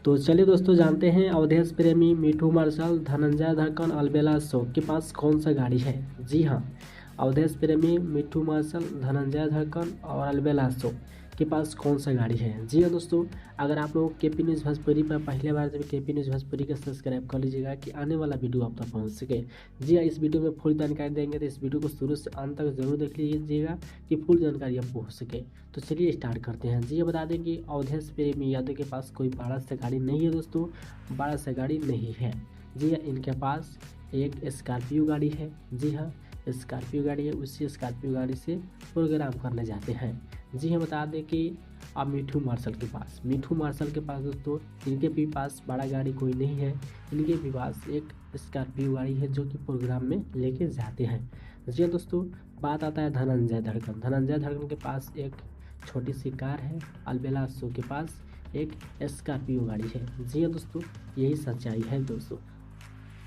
तो चलिए दोस्तों जानते हैं अवधेश प्रेमी, मिठू मार्शल, धनंजय धड़कन, अलबेला अशोक के पास कौन सा गाड़ी है। जी हाँ, अवधेश प्रेमी, मिठू मार्शल, धनंजय धड़कन और अलबेला अशोक के पास कौन सा गाड़ी है। जी हाँ दोस्तों, अगर आप लोग केपी न्यूज़ भोजपुरी पर पहले बार जब केपी न्यूज़ भोजपुरी को सब्सक्राइब कर लीजिएगा कि आने वाला वीडियो आप तक पहुँच सके। जी हाँ, इस वीडियो में फुल जानकारी देंगे तो इस वीडियो को शुरू से अंत तक जरूर देख लीजिएगा कि फुल जानकारी आपको हो सके। तो चलिए स्टार्ट करते हैं। जी ये बता दें कि अवधेश प्रेमी यादव के पास कोई बड़ा सा गाड़ी नहीं है दोस्तों, बड़ा सा गाड़ी नहीं है। जी हाँ, इनके पास एक स्कॉर्पियो गाड़ी है। जी हाँ, स्कॉर्पियो गाड़ी है, उसी स्कॉर्पियो गाड़ी से प्रोग्राम करने जाते हैं। जी हाँ, बता दें कि अब मिठू मार्शल के पास दोस्तों इनके भी पास बड़ा गाड़ी कोई नहीं है। इनके भी पास एक स्कॉर्पियो गाड़ी है जो कि प्रोग्राम में लेके जाते हैं। जी हाँ दोस्तों, बात आता है धनंजय धड़कन के पास एक छोटी सी कार है। अलबेला अशोक के पास एक स्कॉर्पियो गाड़ी है। जी हाँ दोस्तों, यही सच्चाई है दोस्तों।